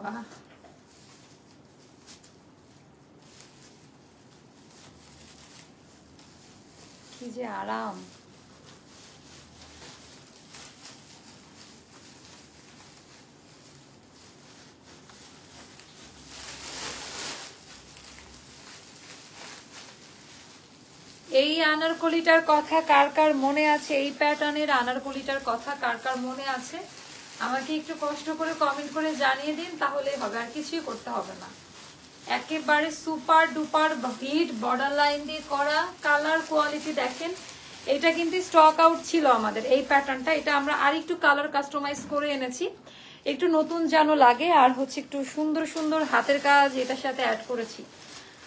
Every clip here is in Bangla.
বাবা, কি যে আরাম। এই আনারকলিটার কথা কার কার মনে আছে? এই প্যাটার্নের আনারকলিটার কথা কার কার মনে আছে? আমাকে একটু কষ্ট করে কমেন্ট করে জানিয়ে দিন, তাহলেই হবে, আর কিছুই করতে হবে না। একেবারে super duper hit border line দিয়ে করা, কালার কোয়ালিটি দেখেন। এটা কিন্তু স্টক আউট ছিল আমাদের এই প্যাটার্নটা, এটা আমরা আর একটু কালার কাস্টমাইজ করে এনেছি, একটু নতুন যেন লাগে, আর হচ্ছে একটু সুন্দর সুন্দর হাতের কাজ এটার সাথে অ্যাড করেছি।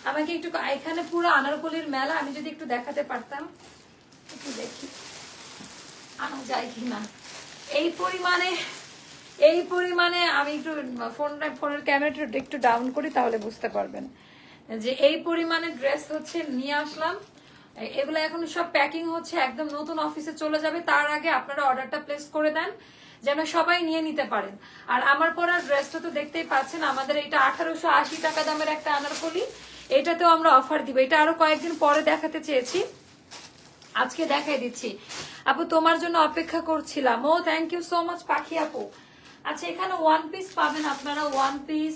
আমাকে একটু, এখানে পুরো আনারকলির মেলা, আমি যদি একটু দেখাতে পারতাম, একটু দেখি আনা যায় কিনা। এই পরিমাণে আমি একটু ফোনের ক্যামেরাটা একটু ডাউন করি, তাহলে বুঝতে পারবেন যে এই পরিমাণে ড্রেস হচ্ছে নিয়ে আসলাম। এগুলো এখন সব প্যাকিং হচ্ছে, একদম নতুন অফিসে চলে যাবে। তার আগে আপনারা অর্ডারটা প্লেস করে দেন যেন সবাই নিয়ে নিতে পারেন। আর আমার পরা ড্রেসটা তো দেখতেই পাচ্ছেন, আমাদের এটা 1880 টাকা দামের একটা আনারকলি, এটাতেও আমরা অফার দিব। এটা আরো কয়েকদিন পরে দেখাতে চেয়েছি, আজকে দেখাই দিচ্ছি। আপু তোমার জন্য অপেক্ষা করছিলাম। ও থ্যাংক ইউ সো মাচ পাখি আপু। আচ্ছা, এখানে 1 পিস পাবেন আপনারা, 1 পিস,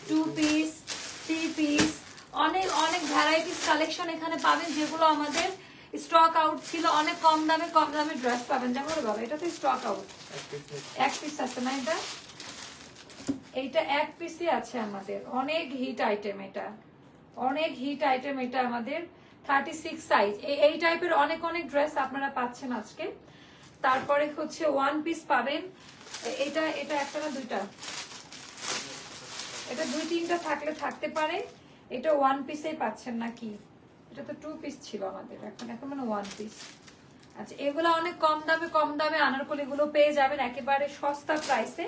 2 পিস, 3 পিস, অনেক অনেক ভ্যারাইটিস কালেকশন এখানে পাবেন, যেগুলো আমাদের স্টক আউট ছিল। অনেক কম দামে ড্রেস পাবেন। যেমন বাবা, এটা তো স্টক আউট, 1 পিস আছে না? এইটা 1 পিসই আছে আমাদের। অনেক হিট আইটেম এটা, অনেক হিট আইটেম এটা আমাদের। 36 সাইজ, এই টাইপের অনেক অনেক ড্রেস আপনারা পাচ্ছেন আজকে। তারপরে হচ্ছে 1 পিস পাবেন। এটা একটা না দুইটা, এটা 2-3টা থাকলে থাকতে পারে। এটা 1 পিসেই পাচ্ছেন নাকি? এটা তো 2 পিস ছিল আমাদের, এখন মানে 1 পিস। আচ্ছা, এগুলো অনেক কম দামে আনারকলি গুলো পেয়ে যাবেন একেবারে সস্তা প্রাইসে।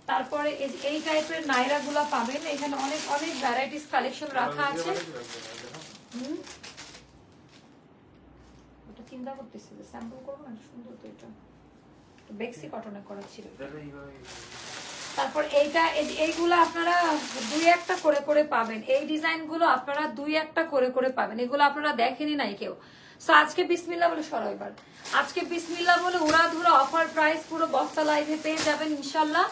তারপরে এই টাইপের নাইরা গুলা পাবেন, এখানে অনেক অনেক ভ্যারাইটিস কালেকশন রাখা আছে। ওটা চিন্তা করতেছি যে স্যাম্পল করবো না, সুন্দর তো এটা বেক্সি কটনে করা ছিল। তারপর এইগুলো আপনারা 2-1টা করে পাবেন। এই ডিজাইন গুলো আপনারা 2-1টা করে পাবেন। এগুলো আপনারা দেখেনি নাই কেউ। সো আজকে বিসমিল্লাহ বলে সরো এবার, আজকে বিসমিল্লাহ বলে উড়াধুরা অফার প্রাইস পুরো বস্তা লাইভে পেয়ে যাবেন ইনশাল্লাহ।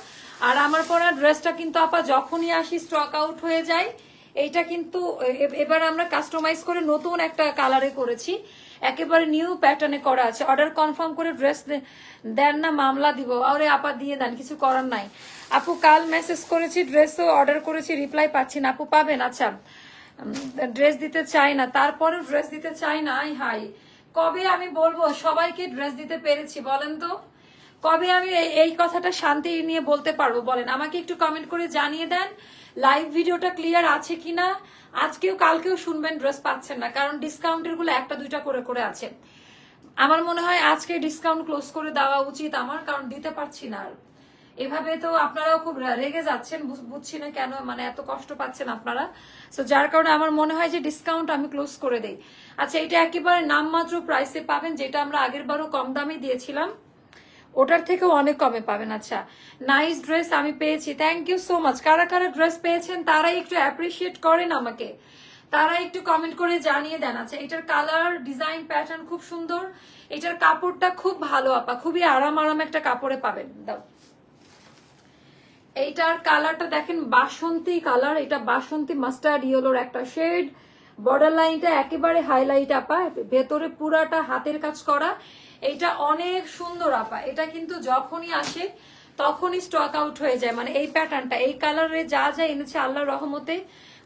আর আমার পরা ড্রেসটা কিন্তু আপা যখনই আসি স্টক আউট হয়ে যায়। এইটা কিন্তু এবার আমরা কাস্টমাইজ করে নতুন একটা কালারে করেছি, একেবারে নিউ প্যাটার্নে করা আছে। অর্ডার কনফার্ম করে ড্রেস দেন না, মামলা দিব। আরে আপা দিয়ে দেন, কিছু করার নাই। আপু কাল মেসেজ করেছি, ড্রেসও অর্ডার করেছি, রিপ্লাই পাচ্ছি না। আপু পাবেন? আচ্ছা, ড্রেস দিতে চাই না, তারপরেও ড্রেস দিতে চাই না। হাই, কবে আমি বলবো সবাইকে ড্রেস দিতে পেরেছি বলেন তো? কবে আমি এই কথাটা শান্তি নিয়ে বলতে পারবো বলেন? আমাকে একটু কমেন্ট করে জানিয়ে দেন লাইভ ভিডিওটা ক্লিয়ার আছে কিনা। আজকেও কালকেও শুনবেন ড্রেস পাচ্ছেন না, কারণ ডিসকাউন্টের গুলো 1-2টা করে আছে। আমার মনে হয় আজকে ডিসকাউন্ট ক্লোজ করে দেওয়া উচিত আমার, কারণ দিতে পারছি না আর। এভাবে তো আপনারাও খুব রেগে যাচ্ছেন, বুঝছি না কেন, মানে এত কষ্ট পাচ্ছেন আপনারা। সো যার কারণে আমার মনে হয় যে ডিসকাউন্ট আমি ক্লোজ করে দেই। আচ্ছা, এটা একেবারে নামমাত্র প্রাইসে পাবেন, যেটা আমরা আগের বারও কম দামে দিয়েছিলাম, ওটার থেকেও অনেক কমে পাবেন। আচ্ছা, নাইস ড্রেস আমি পেয়েছি, থ্যাংক ইউ সো মাচ। কারা কারা ড্রেস পেয়েছেন তারাই একটু অ্যাপ্রিসিয়েট করেন আমাকে, তারা একটু কমেন্ট করে জানিয়ে দেন। আচ্ছা, এটার কালার ডিজাইন প্যাটার্ন খুব সুন্দর, এটার কাপড়টা খুব ভালো আপা, খুবই আরাম একটা কাপড়ে পাবেন। দাও, এইটার কালারটা দেখেন, বাসন্তী কালার, এটা বাসন্তী মাস্টার্ড ইয়েলোর একটা শেড। বর্ডার লাইনটা একেবারে হাইলাইট আপা, ভেতরে পুরাটা হাতের কাজ করা। এটা অনেক সুন্দর আপা, এটা কিন্তু যখনই আসে তখনই স্টক আউট হয়ে যায়। মানে এই প্যাটার্নটা, এই কালারে যা যা এনেছে আল্লাহর রহমতে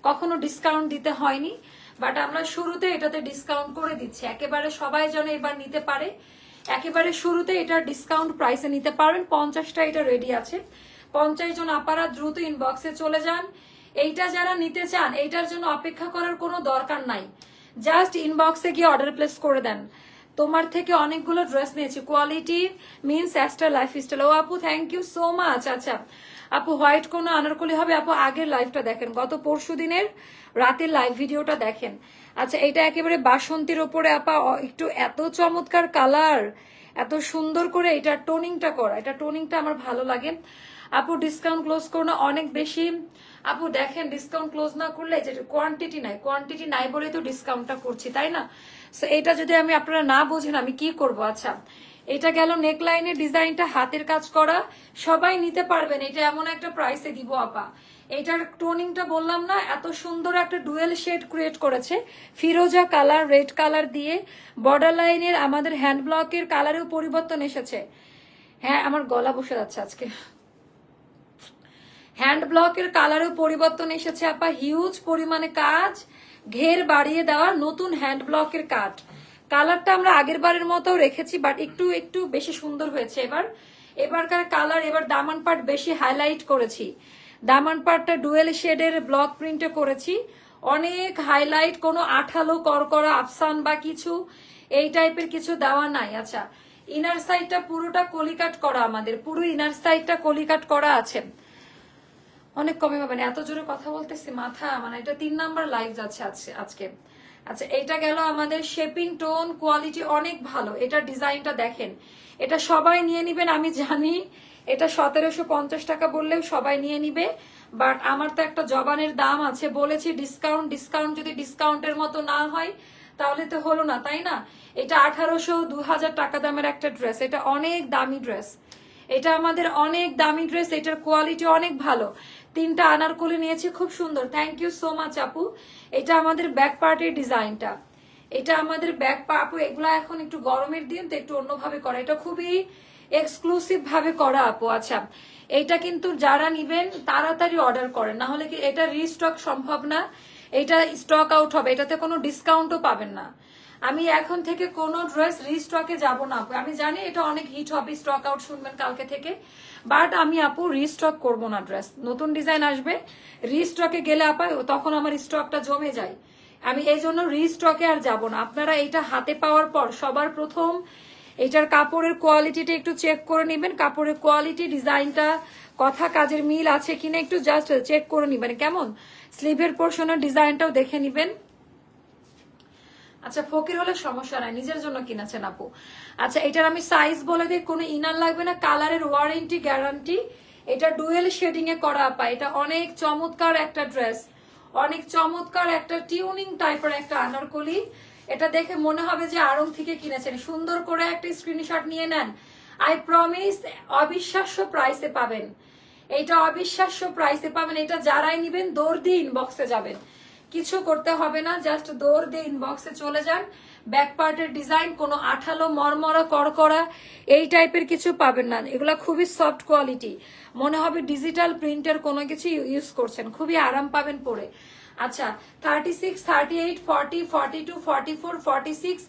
কখনো ডিসকাউন্ট দিতে হয়নি, বাট আমরা শুরুতে এটাতে ডিসকাউন্ট করে দিচ্ছি, একেবারে সবাই যেন এবার নিতে পারে। একেবারে শুরুতে এটা ডিসকাউন্ট প্রাইসে নিতে পারবেন। 50টা এটা রেডি আছে, 50 জন আপারা দ্রুত ইনবক্সে চলে যান। এইটা যারা নিতে চান, এইটার জন্য অপেক্ষা করার কোনো দরকার নাই, জাস্ট ইনবক্সে গিয়ে অর্ডার প্লেস করে দেন। তোমার থেকে অনেকগুলো ড্রেস নিয়েছি, কোয়ালিটি মিনস এক্সট্রা লাইফস্টাইল। ও আপু থ্যাংক ইউ সো মাচ। আচ্ছা আপু, হোয়াইট কোনো আনারকলি হবে? আপু আগের লাইভটা দেখেন, গত পরশু দিনের রাতের লাইভ ভিডিওটা দেখেন। আচ্ছা, এটা একেবারে বাসন্তীর ওপরে আপা, একটু এত চমৎকার কালার, এত সুন্দর করে এটা টোনিংটা করা, এটা টোনিংটা আমার ভালো লাগে। আপু ডিসকাউন্ট ক্লোজ করো না, অনেক বেশি। আপু দেখেন ডিসকাউন্ট ক্লোজ না করলে যে কোয়ান্টিটি নাই বলেই তো ডিসকাউন্টটা করছি, তাই না? সো এটা যদি আমি আপনারা না বোঝেন আমি কি করব। আচ্ছা এটা গেল নেকলাইনের ডিজাইনটা, হাতের কাজ করা, সবাই নিতে পারবেন। এটা এমন একটা প্রাইসে দিব আপা। এটার টোনিংটা বললাম না, এত সুন্দর একটা ডুয়েল শেড ক্রিয়েট করেছে, ফিরোজা কালার রেড কালার দিয়ে। বর্ডার লাইনের আমাদের হ্যান্ড ব্লকের কালারেও পরিবর্তন এসেছে। হ্যাঁ আমার গলা বসে যাচ্ছে আজকে। হ্যান্ড ব্লকের কালারেও পরিবর্তন এসেছে আপা, হিউজ পরিমাণে কাজ, ঘের বাড়িয়ে দেওয়া নতুন হ্যান্ড ব্লকের কাট। কালারটা আমরা আগের বারের মতো রেখেছি, বাট একটু একটু বেশি সুন্দর হয়েছে এবারকার কালার। এবার দামান পার্ট বেশি হাইলাইট করেছি, দামান পার্টটা ডুয়েল শেডের ব্লক প্রিন্টে করেছি, অনেক হাইলাইট, কোনো আঠালো করকরা আফসান বা কিছু এই টাইপের কিছু দেওয়া নাই। আচ্ছা ইনার সাইডটা পুরোটা কলিকাট করা, আমাদের পুরো ইনার সাইডটা কলিকাট করা আছে। অনেক কমে পাবেন, এত জোরে কথা বলতেছি মাথা, মানে এটা 3 নাম্বার লাইভ যাচ্ছে আজকে। আচ্ছা এটা গেল আমাদের শেপিং, টোন কোয়ালিটি অনেক ভালো। এটা ডিজাইনটা দেখেন, এটা সবাই নিয়ে নিবেন আমি জানি। এটা 1750 টাকা বললেও সবাই নিয়ে নিবে, বাট আমার তো একটা জবানের দাম আছে, বলেছি ডিসকাউন্ট যদি ডিসকাউন্টের মতো না হয় তাহলে তো হলো না, তাই না? এটা 1800-2000 টাকা দামের একটা ড্রেস, এটা অনেক দামি ড্রেস, এটা আমাদের অনেক দামি ড্রেস, এটার কোয়ালিটি অনেক ভালো। 3টা আনারকলি নিয়েছি, খুব সুন্দর, থ্যাংক ইউ সো মাচ আপু। এটা আমাদের ব্যাক পার্টের ডিজাইনটা, এটা আমাদের ব্যাক আপু। এগুলা এখন একটু গরমের দিন তো একটু অন্যভাবে করা, এটা খুবই এক্সক্লুসিভ ভাবে করা আপু। আচ্ছা এটা কিন্তু যারা নিবেন তাড়াতাড়ি অর্ডার করেন, না হলে কি এটা রিস্টক সম্ভব না, এটা স্টক আউট হবে, এটাতে কোনো ডিসকাউন্টও পাবেন না। আমি এখন থেকে কোনো ড্রেস রিস্টকে যাব না আপু, আমি জানি এটা অনেক হিট হবে, স্টক আউট শুনবেন কালকে থেকে, বাট আমি আপু রিস্টক করব না ড্রেস। নতুন ডিজাইন আসবে, রিস্টকে গেলে আপা তখন আমার স্টকটা জমে যায়, আমি এই জন্য রিস্টকে আর যাব না। আপনারা এটা হাতে পাওয়ার পর সবার প্রথম এটার কাপড়ের কোয়ালিটিটা একটু চেক করে নেবেন, কাপড়ের কোয়ালিটি, ডিজাইনটা, কথা কাজের মিল আছে কিনা একটু জাস্ট চেক করে নেবেন। কেমন স্লিভের পোর্শনের ডিজাইনটাও দেখে নেবেন। আচ্ছা ফকির হলে সমস্যা নাই, নিজের জন্য কিনেছেন আপু। আচ্ছা এটার আমি সাইজ বলে দিই, কোনো ইনার লাগবে না, কালারের ওয়ারেন্টি গ্যারান্টি। এটা ডুয়েল শেডিং এ করা আপা, এটা অনেক চমৎকার একটা ড্রেস, অনেক চমৎকার একটা টিউনিং টাইপের একটা আনারকলি। এটা দেখে মনে হবে যে আড়ং থেকে কিনেছেন। সুন্দর করে একটা স্ক্রিনশট নিয়ে নেন, আই প্রমিস অবিশ্বাস্য প্রাইসে পাবেন, এটা অবিশ্বাস্য প্রাইসে পাবেন। এটা যারাই নিবেন দৌড় দিয়ে ইনবক্সে যাবেন, কিছু করতে হবে না, জাস্ট দৌড় দিয়ে ইনবক্সে চলে যান। ব্যাক পার্টের ডিজাইন কোনো আঠালো মরমরা করকরা এই টাইপের কিছু পাবেন না, এগুলা খুবই সফট কোয়ালিটি, মনে হবে ডিজিটাল প্রিন্টের কোনো কিছু ইউজ করছেন, খুবই আরাম পাবেন পরে। আচ্ছা 36, 38, 40, 42, 44, 46,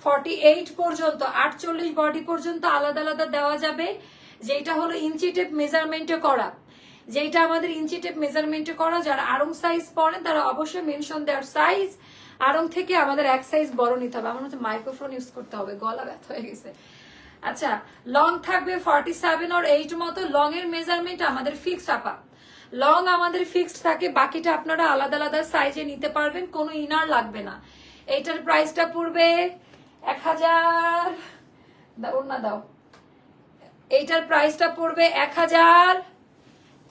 48 পর্যন্ত 48 বডি পর্যন্ত আলাদা আলাদা দেওয়া যাবে, যেটা হলো ইঞ্চি টেপ মেজারমেন্টে করা, যেটা আমাদের ইঞ্চি টেপ মেজারমেন্টে করা। যারা আড়ং সাইজ পড়েন তারা অবশ্যই মেনশন দেওয়ার সাইজ, আড়ং থেকে আমাদের এক সাইজ বড় নিতে হবে। আমার হচ্ছে মাইক্রোফোন ইউজ করতে হবে, গলা ব্যথা হয়ে গেছে। আচ্ছা লং থাকবে 47 or 8 মতো, লং এর মেজারমেন্ট আমাদের ফিক্সড আপা, লং আমাদের ফিক্সড থাকে, বাকিটা আপনারা আলাদা আলাদা সাইজে নিতে পারবেন, কোনো ইনার লাগবে না। এইটার প্রাইসটা পড়বে 1000, দাও না দাও, এইটার প্রাইসটা পড়বে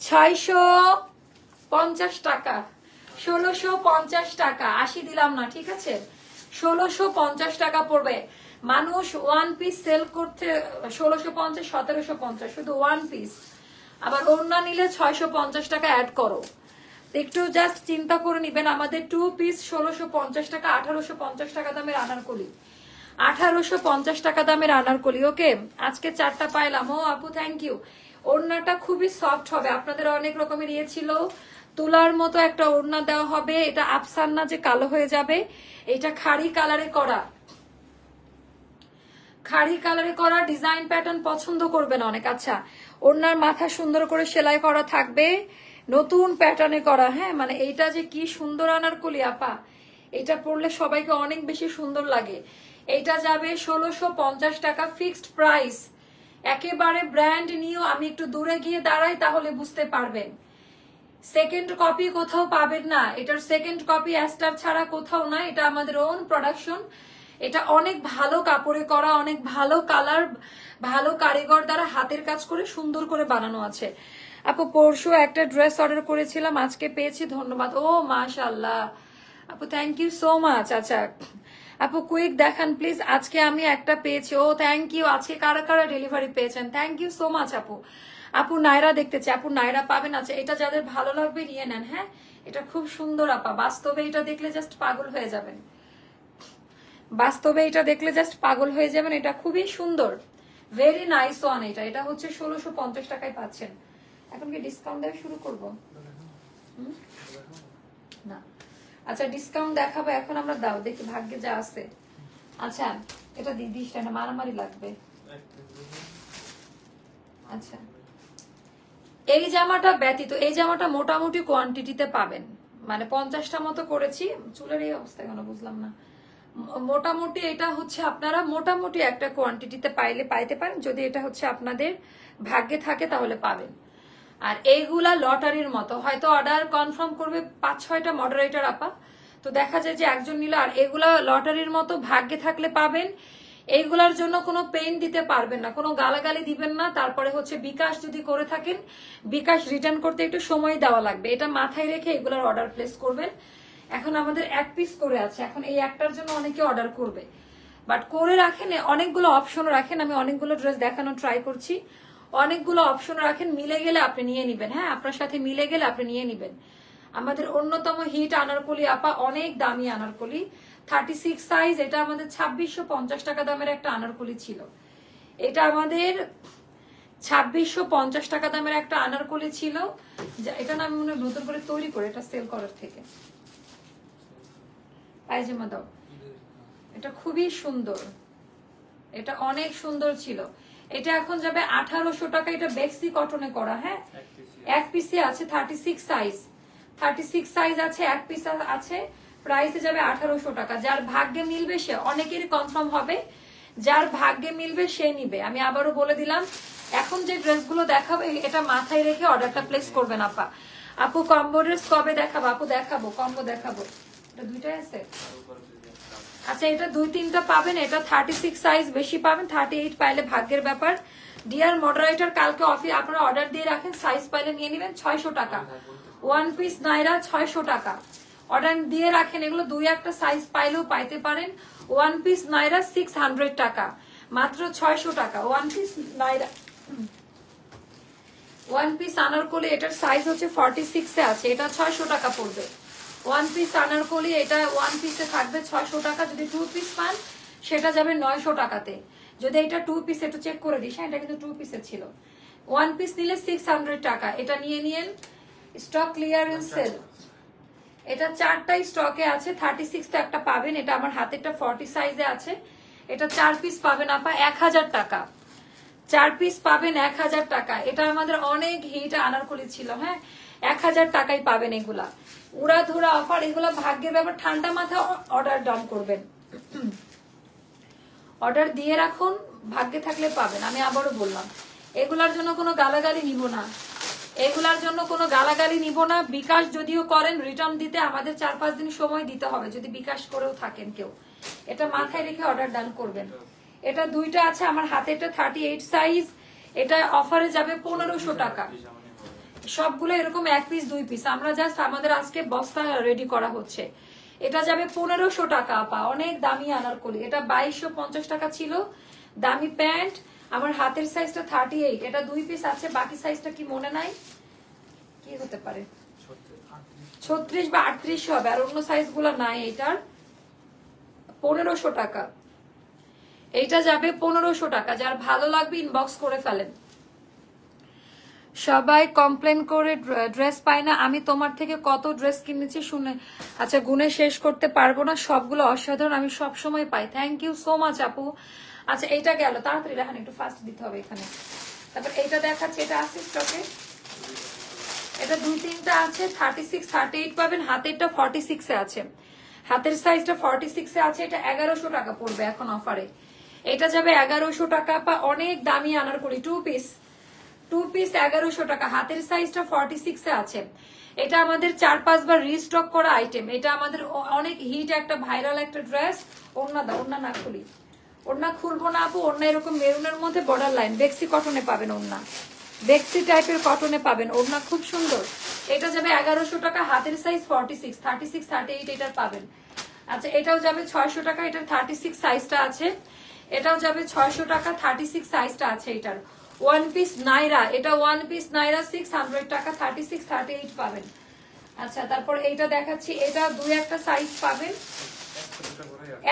1650 টাকা, 1650 টাকা, 80 দিলাম না, ঠিক আছে? 1650 টাকা পড়বে। মানুষ ওয়ান পিস সেল করতে 1650, 1750 শুধু ওয়ান পিস, আবার ওড়না নিলে 650 টাকা অ্যাড করো, একটু জাস্ট চিন্তা করে নিবেন। আমাদের 2 পিস 1650 টাকা, 1850 টাকা দামের আনারকলি, 1850 টাকা দামের আনারকলি। ওকে আজকে 4টা পাইলাম, ও আপু থ্যাংক ইউ। ওড়নাটা খুবই সফট হবে, আপনাদের অনেক রকমের ইয়ে ছিল, তুলার মতো একটা ওড়না দেওয়া হবে, এটা আফসান না যে কালো হয়ে যাবে, এটা খাড়ি কালারে করা, খাড়ি কালারে করা, ডিজাইন প্যাটার্ন পছন্দ করবেন অনেক। আচ্ছা ওড়নার মাথা সুন্দর করে সেলাই করা থাকবে, নতুন প্যাটার্নে করা, হ্যাঁ মানে এইটা যে কি সুন্দর আনারকলি আপা, এটা পরলে সবাইকে অনেক বেশি সুন্দর লাগে। এইটা যাবে 1650 টাকা ফিক্সড প্রাইস, একেবারে ব্র্যান্ড নিউ। আমি একটু দূরে গিয়ে দাঁড়াই তাহলে বুঝতে পারবেন, সেকেন্ড কপি কোথাও পাবেন না, এটার সেকেন্ড কপি অ্যাস্টার ছাড়া কোথাও না, এটা আমাদের ওন প্রোডাকশন, এটা অনেক ভালো কাপড়ে করা, অনেক ভালো কালার, ভালো কারিগর দ্বারা হাতের কাজ করে সুন্দর করে বানানো আছে। আপু পরশু একটা ড্রেস অর্ডার করেছিলাম, আজকে পেয়েছি, ধন্যবাদ। ও মাশাআল্লাহ আপু, থ্যাংক ইউ সো মাচ। আচ্ছা আপু কুইক দেখান প্লিজ, আজকে আমি একটা পেয়েছি। ও থ্যাংক ইউ। আজকে কারা কারা ডেলিভারি পেয়েছেন, থ্যাংক ইউ সো মাচ আপু। আপু নায়রা দেখতেছে, আপু নায়রা পাবেন। আচ্ছা এটা যাদের ভালো লাগবে নিয়ে নেন। হ্যাঁ এটা খুব সুন্দর আপা, বাস্তবে এটা দেখলে জাস্ট পাগল হয়ে যাবেন, বাস্তবে এটা দেখলে জাস্ট পাগল হয়ে যাবেন। এটা খুবই সুন্দর, ভেরি নাইস ওয়ান। এটা হচ্ছে 1650 টাকায় পাচ্ছেন। এখন কি ডিসকাউন্ট দেওয়া শুরু করবো না? আচ্ছা ডিসকাউন্ট দেখাবো এখন আমরা, দাও দেখি ভাগ্যে যা আছে। আচ্ছা এটা দিদিস না, মারামারি লাগবে। আচ্ছা এই জামাটা ব্যতীত এই জামাটা মোটামুটি কোয়ান্টিটিতে পাবেন, মানে 50টা মতো করেছি। চুলের এই অবস্থা কেন বুঝলাম না। মোটামুটি এটা হচ্ছে আপনারা মোটামুটি একটা কোয়ান্টিটিতে পাইতে পারেন, যদি এটা হচ্ছে আপনাদের ভাগ্যে থাকে তাহলে পাবেন। আর এইগুলা লটারির মতো, হয়তো অর্ডার কনফার্ম করবে 5-6টা মডারেটর আপা, তো দেখা যায় যে একজন নিল। আর এগুলা লটারির মতো ভাগ্যে থাকলে পাবেন। এইগুলার জন্য কোনো পেইন দিতে পারবেন না, কোনো গালাগালি দিবেন না। তারপরে হচ্ছে বিকাশ যদি করে থাকেন, বিকাশ রিটার্ন করতে একটু সময় দেওয়া লাগবে, এটা মাথায় রেখে এগুলার অর্ডার প্লেস করবেন। এখন আমাদের 1 পিস করে আছে, এখন এই একটার জন্য অনেকে অর্ডার করবে, বাট করে রাখেন, অনেকগুলো অপশন রাখেন। আমি অনেকগুলো ড্রেস দেখানোর ট্রাই করছি, অনেকগুলো অপশন রাখেন, মিলে গেলে আপনি নিয়ে নিবেন। হ্যাঁ আপনার সাথে মিলে গেলে আপনি নিয়ে নিবেন। আমাদের অন্যতম হিট আনারকলি আপা, অনেক দামি আনারকলি, 36 সাইজ। এটা আমাদের 2650 টাকা দামের একটা আনারকলি ছিল। এটা আমাদের 2650 টাকা দামের একটা আনারকলি ছিল। এটা না আমি মনে হয় নতুন করে তৈরি করে এটা সেল করার থেকে। পায়জামা দাও, এটা খুবই সুন্দর, এটা অনেক সুন্দর ছিল। এটা এখন যাবে 1800 টাকা। এটা বেক্সি কটনে করা। হ্যাঁ 1 পিসে আছে 36 সাইজ, 36 সাইজ আছে, 1 পিস আছে, প্রাইসে যাবে 1800 টাকা। যার ভাগ্যে মিলবে সে, অনেকেরই কনফার্ম হবে, যার ভাগ্যে মিলবে সে নিবে। আমি আবারও বলে দিলাম, এখন যে ড্রেসগুলো দেখাবো এটা মাথায় রেখে অর্ডারটা প্লেস করবেন আপা। আপু কম্বো ড্রেস কবে দেখাবো? আপু দেখাবো, কম্বো দেখাবো। এটা দুইটাই আছে। আচ্ছা এটা 2-3টা পাবেন, এটা 36 সাইজ বেশি পাবেন, 38 পাইলে ভাগ্যের ব্যাপার। ডিয়ার মডারেটর কালকে অফিস আপনারা অর্ডার দিয়ে রাখেন, সাইজ পাইলে নিয়ে নেবেন। 600 টাকা 1 পিস নাইরা, 600 টাকা অর্ডার দিয়ে রাখেন। এগুলো 2-1টা সাইজ পাইলেও পাইতে পারেন। 1 পিস নাইরা 600 টাকা, মাত্র 600 টাকা 1 পিস নাইরা। 1 পিস আনারকলি, এটার সাইজ হচ্ছে 46 এ আছে, এটা 600 টাকা পড়বে। 1 পিস আনারকলি, এটা 1 পিসে থাকবে 600 টাকা। যদি 2 পিস পান সেটা যাবে 900 টাকাতে। যদি এটা 2 পিস, একটু চেক করে দিস, এটা কিন্তু 2 পিসের ছিল। 1 পিস নিলে 600 টাকা। এটা নিয়ে নিন, স্টক ক্লিয়ারেন্স সেল। এটা 4টাই স্টকে আছে, 36 টা একটা পাবেন। এটা আমার হাতেরটা 40 সাইজে আছে। এটা 4 পিস পাবেন আপা 1000 টাকা। 4 পিস পাবেন 1000 টাকা। এটা আমাদের অনেক হিট আনারকলি ছিল। হ্যাঁ 1000 টাকায় পাবেন এগুলা, উড়াধুরা অফার। এগুলো ভাগ্যের ব্যাপার, ঠান্ডা মাথা অর্ডার ডান করবেন, অর্ডার দিয়ে রাখুন, ভাগ্যে থাকলে পাবেন। আমি আবারও বললাম, এগুলার জন্য কোনো গালাগালি নিব না, এগুলার জন্য কোনো গালাগালি নিব না। বিকাশ যদিও করেন, রিটার্ন দিতে আমাদের 4-5 দিন সময় দিতে হবে, যদি বিকাশ করেও থাকেন কেউ। এটা মাথায় রেখে অর্ডার ডান করবেন। এটা 2টা আছে আমার হাতে, এটা 38 সাইজ। এটা অফারে যাবে 1500 টাকা। সবগুলো এরকম 1 পিস 2 পিস, আমরা জাস্ট আমাদের আজকে বস্তা রেডি করা হচ্ছে। এটা যাবে 1500 টাকা আপা, অনেক দামি আনারকলি। এটা 2250 টাকা ছিল। দামি প্যান্ট, আমার হাতের সাইজটা 38। এটা 2 পিস আছে, বাকি সাইজটা কি মনে নাই, কি হতে পারে 36 বা 38 হবে, আর অন্য সাইজগুলো নাই। এটার 1500 টাকা, এইটা যাবে 1500 টাকা। যার ভালো লাগবে ইনবক্স করে ফেলেন। সবাই কমপ্লেন করে ড্রেস পায় না, আমি তোমার থেকে কত ড্রেস কিনেছি শুনে, আচ্ছা গুনে শেষ করতে পারবো না, সবগুলো অসাধারণ, আমি সব সময় পাই। থ্যাংক ইউ সো মাচ আপু। আচ্ছা এইটা গেল, তাড়াতাড়ি রাখেন, একটু ফাস্ট দিতে হবে এখানে। তারপর এইটা দেখাচ্ছি, এটা আছে স্টকে। এটা 2-3টা আছে, 36 38 পাবেন। হাতেরটা 46 এ আছে, হাতের সাইজটা 46 এ আছে। এটা 1100 টাকা পড়বে এখন অফারে। এটা যাবে 1100 টাকা পা, অনেক দামি আনারকলি। 2 পিস 1100 টাকা। হাতের সাইজটা 46 এ আছে। এটা আমাদের 4-5 বার রিস্টক করা আইটেম। এটা আমাদের অনেক হিট একটা ভাইরাল একটা ড্রেস। ওড়না দাও, ওড়না না খুলি, ওড়না খুলবো না আপু। ওড়না এরকম মেরুনের মধ্যে বর্ডার লাইন, বেক্সি কটনে পাবেন ওড়না। বেক্সি টাইপের কটনে পাবেন, ওড়না খুব সুন্দর। এটা যাবে 1100 টাকা, হাতের সাইজ 46, 36, 38 এটার পাবেন। আচ্ছা এটাও যাবে 600 টাকা, এটার 36 সাইজটা আছে। এটাও যাবে 600 টাকা, 36 সাইজটা আছে এটার। ওয়ান পিস নাইরা, এটা ওয়ান পিস নাইরা 600 টাকা, 36, 38 পাবেন। আচ্ছা তারপর এইটা দেখাচ্ছি, এটা দুই একটা সাইজ পাবেন,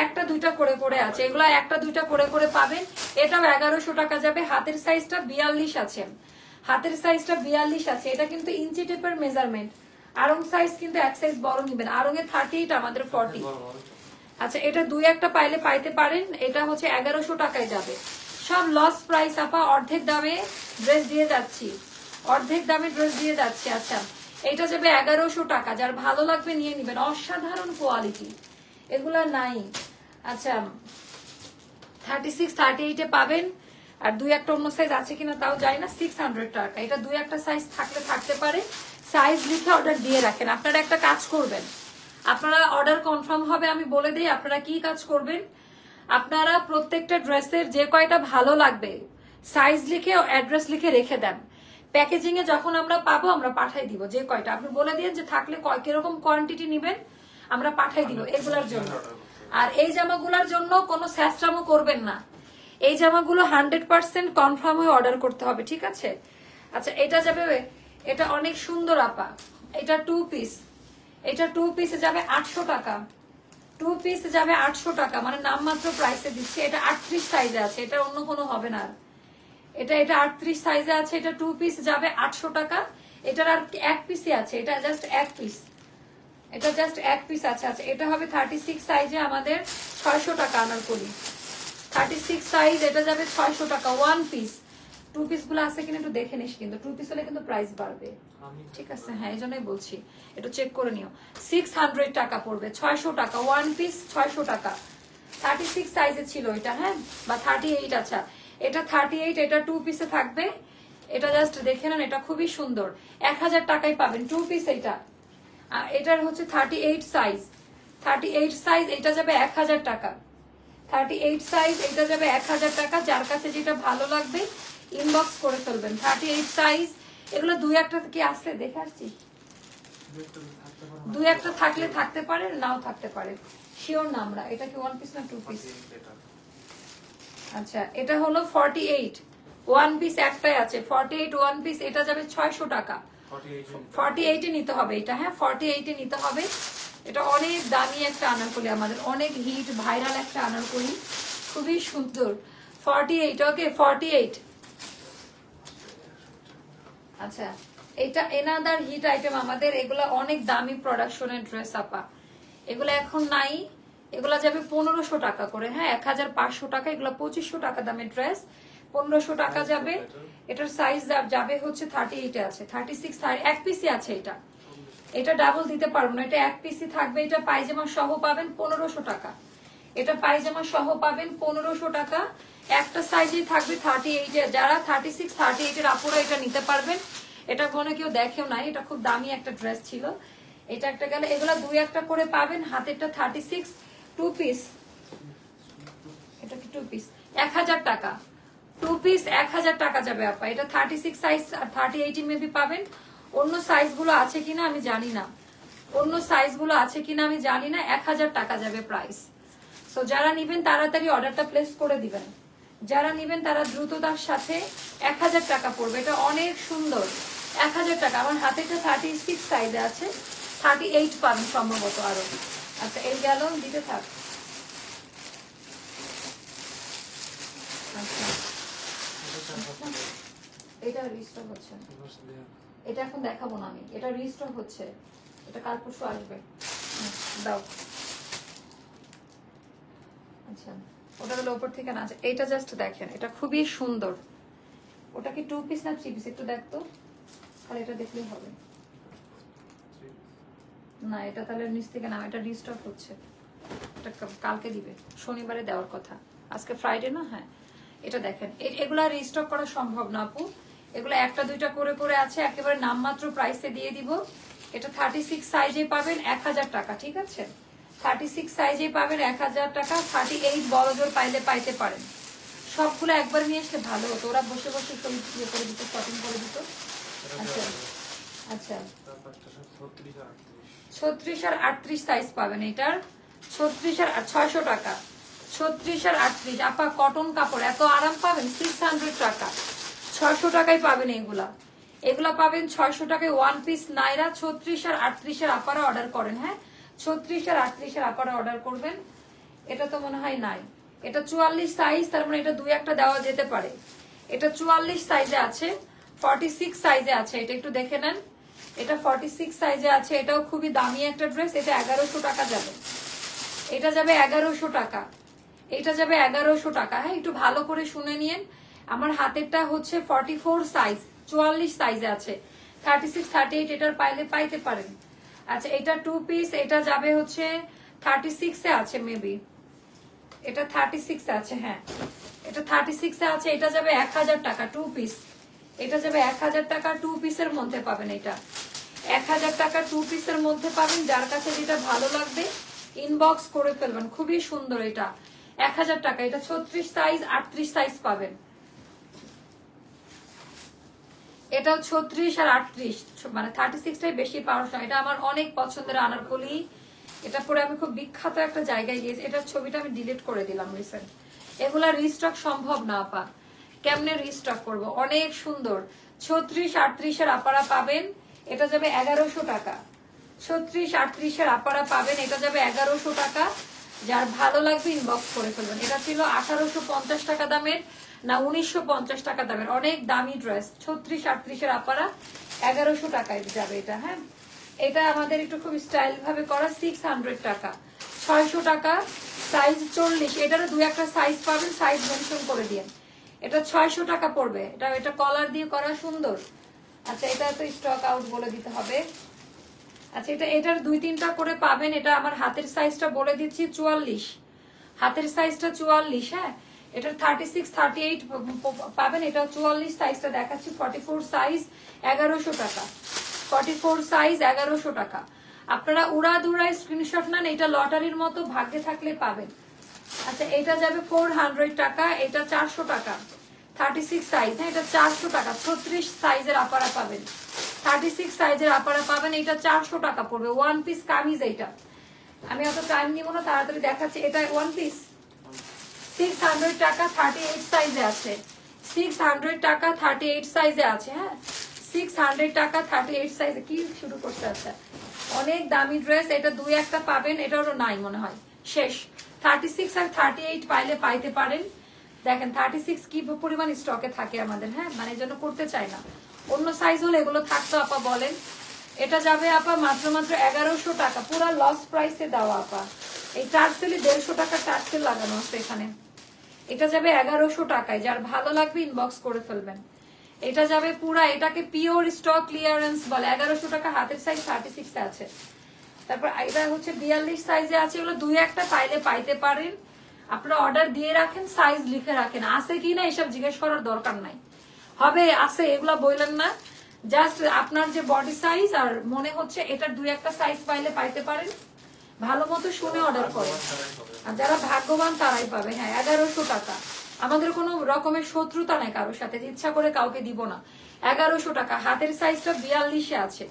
একটা দুইটা করে করে আছে, এগুলো একটা দুইটা করে করে পাবেন। এটাও 1100 টাকা যাবে, হাতের সাইজটা 42 আছে, হাতের সাইজটা 42 আছে। এটা কিন্তু ইঞ্চি টেপের মেজারমেন্ট, আরং সাইজ কিন্তু এক সাইজ বড় নিবেন, আরং এ 38, আমাদের 40। আচ্ছা এটা দুই একটা পাইলে পাইতে পারেন, এটা হচ্ছে 1100 টাকায় যাবে। সব লস প্রাইস আপা, অর্ধেক দামে ড্রেস দিয়ে যাচ্ছি, অর্ধেক দামে ড্রেস দিয়ে যাচ্ছি। আচ্ছা এটা যাবে 1100 টাকা, যার ভালো লাগবে নিয়ে নিবেন, অসাধারণ কোয়ালিটি, এগুলা নাই। আচ্ছা 36, 38 এ পাবেন। আর দুই একটা অন্য সাইজ আছে কিনা তাও জানি না, 600 টাকা। এটা দুই একটা সাইজ থাকলে থাকতে পারে, সাইজ লিখে অর্ডার দিয়ে রাখেন। আপনারা একটা কাজ করবেন, আপনারা অর্ডার কনফার্ম হবে আমি বলে দিই আপনারা কি কাজ করবেন। আপনারা প্রত্যেকটা ড্রেসের যে কয়টা ভালো লাগবে সাইজ লিখে অ্যাড্রেস লিখে রেখে দেন। প্যাকেজিং এ যখন আমরা পাবো আমরা পাঠাই দিব, যে কয়টা আপনি বলে দিয়ে যে থাকলে কিরকম কোয়ান্টিটি নিবেন আমরা পাঠাই দিব এগুলার জন্য। আর এই জামাগুলোর জন্য কোনো স্যাস্ট্রামও করবেন না, এই জামাগুলো 100% কনফার্ম হয়ে অর্ডার করতে হবে, ঠিক আছে। আচ্ছা এটা যাবে, এটা অনেক সুন্দর আপা, এটা 2 পিস, এটা 2 পিসে যাবে 800 টাকা, 2 পিস যাবে 800 টাকা, মানে নামমাত্র প্রাইসে দিচ্ছে। এটা 38 সাইজে আছে, এটা অন্য কোনো হবে না। এটা 38 সাইজে আছে, এটা 2 পিস যাবে 800 টাকা। এটার আর এক পিসই আছে, এটা জাস্ট এক পিস, এটা জাস্ট এক পিস আছে। আচ্ছা এটা হবে 36 সাইজে, আমাদের 600 টাকা আনারকলি, 36 সাইজ, এটা যাবে 600 টাকা। ওয়ান পিস, 2 পিস গুলো আছে কিনা একটু দেখে নিস, কিন্তু 2 পিস হলে কিন্তু প্রাইস বাড়বে, ঠিক আছে। হ্যাঁ এই জন্যই বলছি, একটু চেক করে নিও। 600 টাকা পড়বে, 600 টাকা ওয়ান পিস, 600 টাকা। 36 সাইজে ছিল এটা, হ্যাঁ, বা 38। আচ্ছা এটা 38, এটা 2 পিসে থাকবে, এটা জাস্ট দেখে নেন, এটা খুবই সুন্দর, 1000 টাকায় পাবেন 2 পিস। এটা এটার হচ্ছে 38 সাইজ, 38 সাইজ, এটা যাবে 1000 টাকা। 38 সাইজ, এটা যাবে 1000 টাকা। যার কাছে যেটা ভালো লাগবে ইনবক্স করে ফেলবেন। 38 সাইজ, এগুলো দুই একটা কি আসছে দেখে আসছি, দুই একটা থাকলে থাকতে পারে, নাও থাকতে পারে, শিওর না আমরা। এটা কি ওয়ান পিস না 2 পিস? আচ্ছা এটা হলো 48, ওয়ান পিস একটাই আছে, 48 ওয়ান পিস, এটা যাবে 600 টাকা। 48 এ নিতে হবে এটা, হ্যাঁ 48 এ নিতে হবে। এটা অনেক দামি একটা আনারকলি, আমাদের অনেক হিট ভাইরাল একটা আনারকলি, খুবই সুন্দর। 48, ওকে 48। আচ্ছা এটা এনাদার হিট আইটেম আমাদের, এগুলা অনেক দামি প্রোডাকশনের ড্রেস আপা, এগুলা এখন নাই, এগুলা যাবে 1500 টাকা করে, হ্যাঁ 1500 টাকা। এগুলা 2500 টাকা দামের ড্রেস, 1500 টাকা যাবে। এটার সাইজ যাবে হচ্ছে 38 এ আছে, 36 এক পিসি আছে। এটা এটা ডাবল দিতে পারবো না, এটা এক পিসি থাকবে। এটা পায়জামা সহ পাবেন 1500 টাকা, এটা পায়জামা সহ পাবেন 1500 টাকা। একটা সাইজেই থাকবে 38 এ, যারা 36, 38 এর আপুরা এটা নিতে পারবেন। এটা কোনো কেউ দেখেও নাই, এটা খুব দামি একটা ড্রেস ছিল। এটা একটা গেল, এগুলা দুই একটা করে পাবেন। হাতেরটা 36, 2 পিস, এটা কি 2 পিস 1000 টাকা, 2 পিস 1000 টাকা যাবে আপা। এটা 36 সাইজ আর 38 মেবি পাবেন। অন্য সাইজ গুলো আছে কিনা আমি জানি না, অন্য সাইজ গুলো আছে কিনা আমি জানি না। 1000 টাকা যাবে প্রাইস। সো যারা নিবেন তাড়াতাড়ি অর্ডারটা প্লেস করে দিবেন, যারা নিবেন তারা দ্রুততার সাথে। 1000 টাকা পড়বে, এটা অনেক সুন্দর, 1000 টাকা। আমার হাতেটা 36 সাইজে আছে, 38 পাবেন সম্ভবত আরো। আচ্ছা এই গেল, দিতে থাক। আচ্ছা এটা রিস্টক হচ্ছে, এটা এখন দেখাবো না আমি, এটা রিস্টক হচ্ছে, এটা কাল পরশু আসবে, দাও। আচ্ছা ওটা হলো উপর থেকে না, এইটা জাস্ট দেখেন, এটা খুবই সুন্দর। ওটা কি 2 পিস না 3 পিস একটু দেখতো, তাহলে এটা দেখলেই হবে না। এটা তাহলে নিচ থেকে না, এটা রিস্টক হচ্ছে, এটা কালকে দিবে, শনিবারে দেওয়ার কথা, আজকে ফ্রাইডে না। হ্যাঁ এটা দেখেন, এগুলা রিস্টক করা সম্ভব না আপু, এগুলো একটা দুইটা করে করে আছে, একেবারে নামমাত্র প্রাইসে দিয়ে দিব। এটা 36 সাইজে পাবেন 1000 টাকা, ঠিক আছে। 36 সাইজে পাবেন 1000 টাকা। 38 বড় জোর পাইলে পাইতে পারেন, সবগুলো একবার নিয়ে আসলে ভালো হতো, ওরা বসে বসে সব ইয়ে করে দিত, শপিং করে দিত। আচ্ছা আচ্ছা 36 আর 38 সাইজ পাবেন এটার, 36 আর 600 টাকা, 36 আর 38। আপা কটন কাপড় এত আরাম পাবেন 600 টাকা, 600 টাকায় পাবেন এগুলা, এগুলা পাবেন 600 টাকায় ওয়ান পিস নাইরা। 36 আর 38 এর আপারা অর্ডার করেন, হ্যাঁ 36 আর 38 এর আপারা অর্ডার করবেন। এটা তো মনে হয় নাই, এটা 44 সাইজ, তার মানে এটা দুই একটা দেওয়া যেতে পারে। এটা 44 সাইজে আছে, 46 সাইজে আছে, এটা একটু দেখে নেন। এটা 46 সাইজে আছে, এটাও খুবই দামি একটা ড্রেস। এটা 1100 টাকা যাবে, এটা যাবে 1100 টাকা, এটা যাবে 1100 টাকা। হ্যাঁ একটু ভালো করে শুনে নিন, আমার হাতেরটা হচ্ছে 44 সাইজ, 44 সাইজে আছে, 36 38 এটার পাইলে পাইতে পারেন। আচ্ছা এটা 2 পিস, এটা যাবে হচ্ছে 36 এ আছে মেবি, এটা 36 এ আছে, হ্যাঁ এটা 36 এ আছে, এটা যাবে 1000 টাকা 2 পিস, এটা যাবে 1000 টাকা 2 পিসের মধ্যে পাবেন, এটা 1000 টাকা 2 পিসের মধ্যে পাবেন। যার কাছে যেটা ভালো লাগবে ইনবক্স করে ফেলবেন, খুবই সুন্দর এটা 1000 টাকা। এটা 36 সাইজ 38 সাইজ পাবেন, এটাও 36 আর 38, মানে 36টাই বেশি পাওয়ার। এটা আমার অনেক পছন্দের আনারকলি, এটা পরে আমি খুব বিখ্যাত একটা জায়গায় গিয়েছি, এটার ছবিটা আমি ডিলিট করে দিলাম রিসেন্ট। এগুলা রিস্টক সম্ভব না আপা, কেমনে রিস্টক করব, অনেক সুন্দর। 36 38 এর আপারা পাবেন, এটা যাবে 1100 টাকা। 36 38 এর আপারা পাবেন, এটা যাবে 1100 টাকা। যার ভালো লাগবে ইনবক্স করে ফেলবেন। এটা ছিল 1850 টাকা দামের না 1950 টাকা দামের, অনেক দামি ড্রেস। 36 38 এর আপারা 1100 টাকায় যাবে এটা। হ্যাঁ এটা আমাদের একটু খুব স্টাইল ভাবে করা, 600 টাকা। 600 টাকা সাইজ 40, এটারও দুই একটা সাইজ পাবেন, সাইজ মেনশন করে দিন। এটা 600 টাকা পড়বে, এটা কলার দিয়ে করা সুন্দর। আচ্ছা এটা তো স্টক আউট বলে দিতে হবে। আচ্ছা এটার দুই তিনটা করে পাবেন। এটা আমার হাতের সাইজটা বলে দিচ্ছি 44, হাতের সাইজটা 44। হ্যাঁ এটার 36 38 পাবেন, এটা 44 সাইজটা দেখাচ্ছি। 44 সাইজ 1100 টাকা, 44 সাইজ 1100 টাকা। আপনারা উড়াধুরায় স্ক্রিনশট নেন, এটা লটারির মতো ভাগ্যে থাকলে পাবেন। আচ্ছা এটা যাবে 400 টাকা, এটা 400 টাকা। 36 সাইজ, হ্যাঁ এটা 400 টাকা। 36 সাইজের আপারা পাবেন, 36 সাইজের আপারা পাবেন, এটা 400 টাকা পড়বে। ওয়ান পিস কামিজ, এইটা আমি অত টাইম নিব না, তাড়াতাড়ি দেখাচ্ছি। এটা ওয়ান পিস 600 টাকা, 38 সাইজে আছে। 600 টাকা 38 সাইজে আছে। হ্যাঁ 600 টাকা 38 সাইজে। কি শুরু করতে আছে, অনেক দামি ড্রেস। এটা দুই একটা পাবেন, এটারও নাই মনে হয়, শেষ। 36 আর 38 পাইলে পাইতে পারেন। দেখেন 36 কি পরিমাণ স্টকে থাকে আমাদের, হ্যাঁ মানে এই জন্য করতে চাই না। অন্য সাইজ হলে এগুলো থাকতো আপা বলেন। এটা যাবে আপা মাত্র 1100 টাকা, পুরো লস প্রাইসে দেওয়া আপা। এই টার্সেলে 150 টাকা টার্সেল লাগানো আছে এখানে। এটা যাবে 1100 টাকায়, যার ভালো লাগবে ইনবক্স করে ফেলবেন। এটা যাবে পুরা, এটাকে পিওর স্টক ক্লিয়ারেন্স বলে। 1100 টাকা, হাতের সাইজ 36 এ আছে। তারপর এটা হচ্ছে 42 সাইজে আছে। এগুলো দুই একটা পাইলে পাইতে পারেন। আপনারা অর্ডার দিয়ে রাখেন, সাইজ লিখে রাখেন, আছে কি না এসব জিজ্ঞেস করার দরকার নাই। হবে আছে এগুলা বললেন না, জাস্ট আপনার যে বডি সাইজ আর মনে হচ্ছে এটার দুই একটা সাইজ পাইলে পাইতে পারেন। ভালো মতো শুনে অর্ডার করেন, আর যারা ভাগ্যবান তারাই পাবে। হ্যাঁ 1100 টাকা, আমাদের কোনো রকমের শত্রুতা নাই কারোর সাথে, ইচ্ছা করে কাউকে দিব না। 1100 টাকা, হাতের সাইজটা 42 আছে।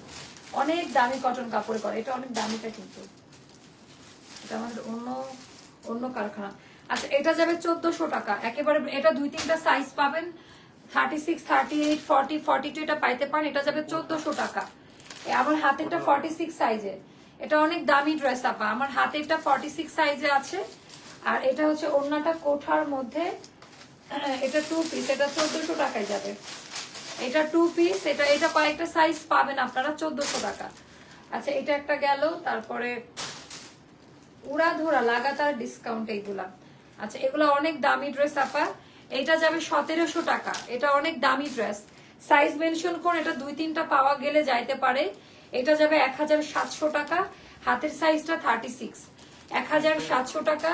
অনেক দামি কটন কাপড় করে, এটা অনেক দামিটা কিন্তু, এটা আমাদের অন্য কারখানা। আচ্ছা এটা যাবে 1400 টাকা একেবারে। এটা দুই তিনটা সাইজ পাবেন, 36 38 40 42 এটা পাইতে পারেন। এটা যাবে 1400 টাকা। আমার হাতেরটা 46 সাইজে, এটা অনেক দামি ড্রেস আপা। আমার হাতেরটা 46 সাইজে আছে। আর এটা হচ্ছে ওড়নাটা কোঠার মধ্যে, এটা 2 পিস, এটা 1400 টাকায় যাবে। এটা 2 পিস, এটা কয়েকটা সাইজ পাবেন আপনারা 1400 টাকা। আচ্ছা এটা একটা গেল। তারপরে উড়াধুরা লাগাতার ডিসকাউন্ট এইগুলা। আচ্ছা এগুলা অনেক দামি ড্রেস আপা। এটা যাবে 1700 টাকা, এটা অনেক দামি ড্রেস। সাইজ মেনশন করুন, এটা দুই তিনটা পাওয়া গেলে যাইতে পারে। এটা যাবে 1700 টাকা, হাতের সাইজটা 36, 1700 টাকা।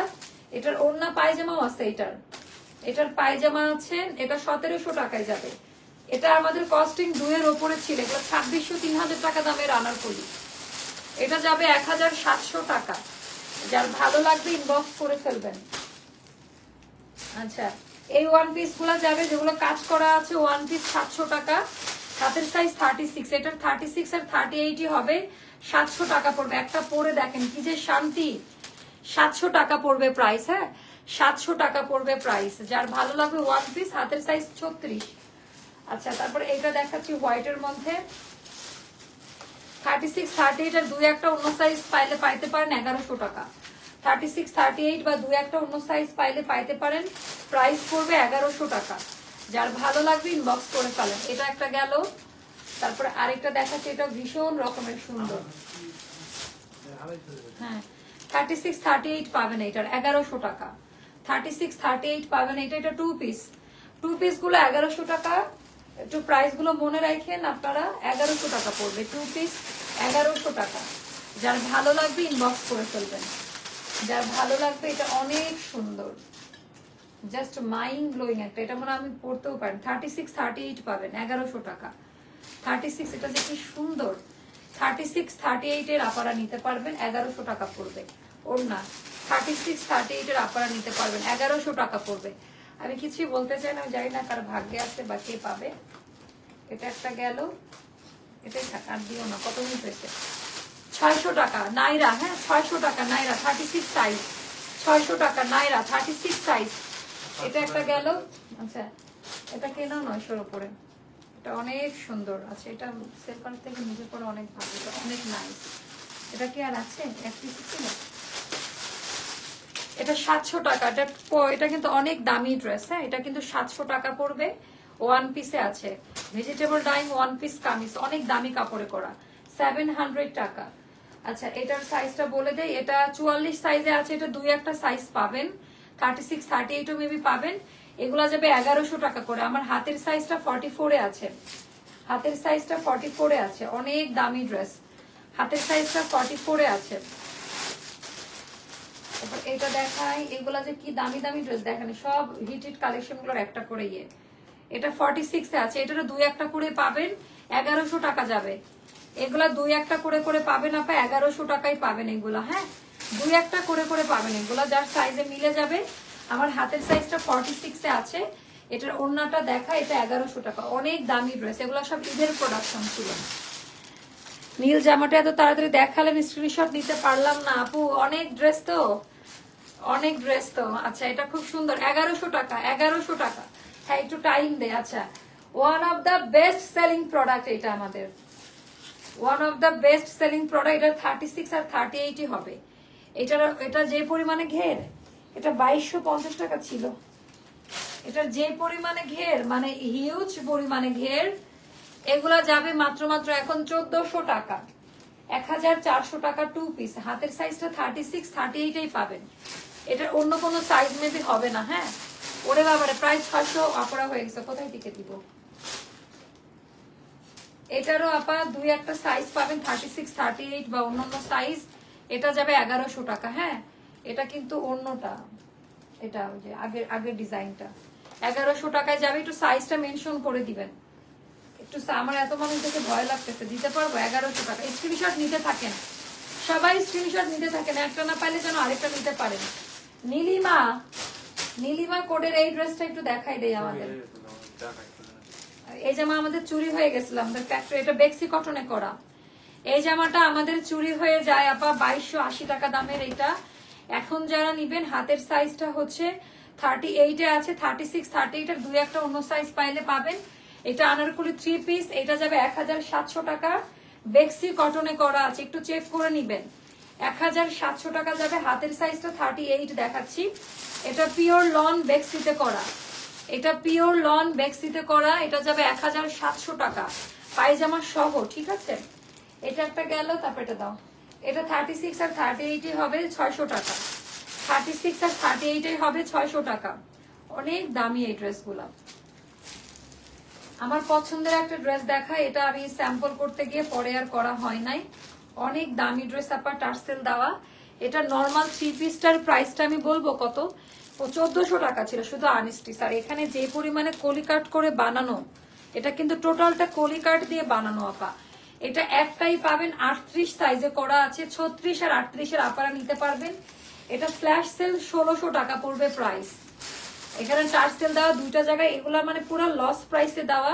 এটার ওড়না পায়জামাও আছে, এটার পায়জামা আছে। এটা 1700 টাকায় যাবে। এটা আমাদের কস্টিং 2 এর উপরে ছিল, এগুলো 2600 3000 টাকা দামের আনারকলি। এটা যাবে 1700 টাকা, যার ভালো লাগবে ইনবক্স করে ফেলবেন। আচ্ছা এই ওয়ান পিস গুলা যাবে যেগুলো কাজ করা আছে, ওয়ান পিস 700 টাকা, হাতের সাইজ 36, এটার 36 আর 38 হবে, 700 টাকা পড়বে। একটা পরে দেখেন কি যে শান্তি, 700 টাকা পড়বে প্রাইস। হ্যাঁ 700 টাকা পড়বে প্রাইস, যার ভালো লাগবে ওয়ান পিস, হাতের সাইজ 36। আচ্ছা তারপর এটা দেখাচ্ছি হোয়াইটের মধ্যে 36, 38 আর দুই একটা অন্য সাইজ পাইলে পাইতে পারেন 1100 টাকা। 36, 38 বা দুই একটা অন্য সাইজ পাইলে পাইতে পারেন, প্রাইস পড়বে 1100 টাকা। যার ভালো লাগবে ইনবক্স করে ফেলেন। এটা একটা গেল, তারপরে আরেকটা দেখাচ্ছি, এটা ভীষণ রকমের সুন্দর। হ্যাঁ 36, 38 পাবেন এটার 1100 টাকা। 36, 38 পাবেন এটা, এটা টু পিস গুলো 1100 টাকা। একটু প্রাইস গুলো মনে রাখেন আপনারা, 1100 টাকা পড়বে টু পিস, 1100 টাকা। যার ভালো লাগবে ইনবক্স করে ফেলবেন, যার ভালো লাগবে। এটা অনেক সুন্দর, জাস্ট মাইন্ড ব্লোয়িং একটা, এটা মনে আমি পড়তেও পারেন। 36, 38 পাবেন 1100 টাকা। 36, এটা যে কি সুন্দর। 36, 38 এর আপনারা নিতে পারবেন, 1100 টাকা পড়বে। ওর না 36, 38 এর আপনারা নিতে পারবেন, 1100 টাকা পড়বে। আমি কিছুই বলতে চাই না, আমি জানি না কার ভাগ্যে আছে বা কে পাবে। এটা একটা গেল, এটাই থাক, আর দিও না, কত মিনিট হয়েছে। 600 টাকা নাইরা। হ্যাঁ 600 টাকা নাইরা, 36 সাইজ, 600 টাকা নাইরা, 36 সাইজ। এটা একটা গেল। আচ্ছা এটা কেনা 900-র উপরে, এটা অনেক সুন্দর আছে। এটা সেল করার থেকে নিজে পরে অনেক ভালো, এটা অনেক নাইস। এটা কি আর আছে, এক পিস ছিল। এটা 700 টাকা। এটা কিন্তু অনেক দামি ড্রেস। হ্যাঁ এটা কিন্তু 700 টাকা পড়বে, ওয়ান পিসে আছে, ভেজিটেবল ডাইং ওয়ান পিস কামিজ, অনেক দামি কাপড়ে করা, 700 টাকা। আচ্ছা এটার সাইজটা বলে দেই, এটা 44 সাইজে আছে, এটা দুই একটা সাইজ পাবেন, 36, 38 মেবি পাবেন। এগুলা যাবে 1100 টাকা করে। আমার হাতের সাইজটা 44-এ আছে, হাতের সাইজটা 44-এ আছে, অনেক দামি ড্রেস, হাতের সাইজটা 44-এ আছে। তারপর এটা দেখাই, এগুলা যে কি দামি দামি ড্রেস দেখেন, সব হিট কালেকশন গুলোর একটা করে ইয়ে। এটা 46-এ আছে, এটা দুই একটা করে পাবেন, 1100 টাকা যাবে। এগুলা দুই একটা করে করে পাবেন আপা, 1100 টাকাই পাবেন এগুলা। হ্যাঁ দুই একটা করে করে পাবেন এগুলা, যার সাইজে মিলে যাবে। আমার হাতের সাইজটা 46-এ আছে। এটার ওড়নাটা দেখা, এটা 1100 টাকা, অনেক দামি ড্রেস। এগুলা সব ঈদের প্রোডাকশন ছিল। নীল জামাটা এত তাড়াতাড়ি দেখালেন, স্ক্রিনশট নিতে পারলাম না আপু, অনেক ড্রেস তো, অনেক ড্রেস তো। আচ্ছা এটা খুব সুন্দর, 1100 টাকা, 1100 টাকা। হ্যাঁ একটু টাইম দে। আচ্ছা one of the best selling product এটা আমাদের, one of the best selling product. এটা 36 আর 38 হবে। এটা যে পরিমাণে ঘের, এটা 2250 টাকা ছিল। এটার যে পরিমাণে ঘের, মানে হিউজ পরিমাণে ঘের। এগুলা যাবে মাত্র মাত্র এখন 1400 টাকা, 1400 টাকা টু পিস। হাতের সাইজটা 36, 38-এই পাবেন। এটার অন্য কোনো সাইজ মেবি হবে না। হ্যাঁ ওরে বাবারে, প্রাইস 600 অপরা হয়ে গেছে, কোথায় টিকে দিব। এটারও আপা দুই একটা সাইজ পাবেন, 36, 38 বা অন্যান্য সাইজ। এটা যাবে 1100 টাকা। হ্যাঁ এটা কিন্তু অন্যটা, এটা যে আগের ডিজাইনটা 1100 টাকায় যাবে। একটু সাইজটা মেনশন করে দিবেন একটু, আমার এত মানুষ দেখে ভয় লাগতেছে, দিতে পারবো 1100 টাকা। স্ক্রিনশট নিতে থাকেন সবাই, স্ক্রিনশট নিতে থাকেন, একটা না পাইলে যেন আরেকটা নিতে পারেন। নীলিমা কোডের এই ড্রেসটা একটু দেখাই দেই আমাদের। এই জামা আমাদের চুরি হয়ে গেছিল আমাদের ফ্যাক্টরি, এটা বেক্সি কটনে করা। এই জামাটা আমাদের চুরি হয়ে যায় আপা, 2280 টাকা দামের এটা। এখন যারা নিবেন, হাতের সাইজটা হচ্ছে 38-এ আছে, 36, 38 এর দুই একটা অন্য সাইজ পাইলে পাবেন। এটা আনারকলি 3 পিস, এটা যাবে 1700 টাকা, বেক্সি কটনে করা আছে, একটু চেক করে নিবেন। 1700 টাকা যাবে, হাতের সাইজটা 38 দেখাচ্ছি। এটা পিওর লন বেক্সিতে করা, এটা পিওর লন বেক্সিতে করা, এটা যাবে 1700 টাকা পায়জামা সহ, ঠিক আছে। এটা একটা গেল, তারপর এটা দাও। এটা 36 আর 38 হবে 600 টাকা, 36 আর 38 হবে 600 টাকা। অনেক দামি এই ড্রেসগুলা। আমার পছন্দের একটা ড্রেস দেখা, এটা আমি স্যাম্পল করতে গিয়ে পরে আর করা হয় নাই। অনেক দামি ড্রেস আপা, টার্সেল দেওয়া। এটা নর্মাল 3 পিসটার প্রাইসটা আমি বলবো কত, 1400 টাকা ছিল শুধু আনস্টিচ। আর এখানে যে পরিমাণে কলি কাট করে বানানো, এটা কিন্তু টোটালটা কলি কাট দিয়ে বানানো আপা। এটা একটাই পাবেন, 38 সাইজে করা আছে, 36 আর 38 এর আপনারা নিতে পারবেন। এটা ফ্ল্যাশ সেল 1600 টাকা পড়বে প্রাইস, এখানে টার্সেল দেওয়া দুইটা জায়গায়, এগুলা মানে পুরো লস প্রাইসে দেওয়া,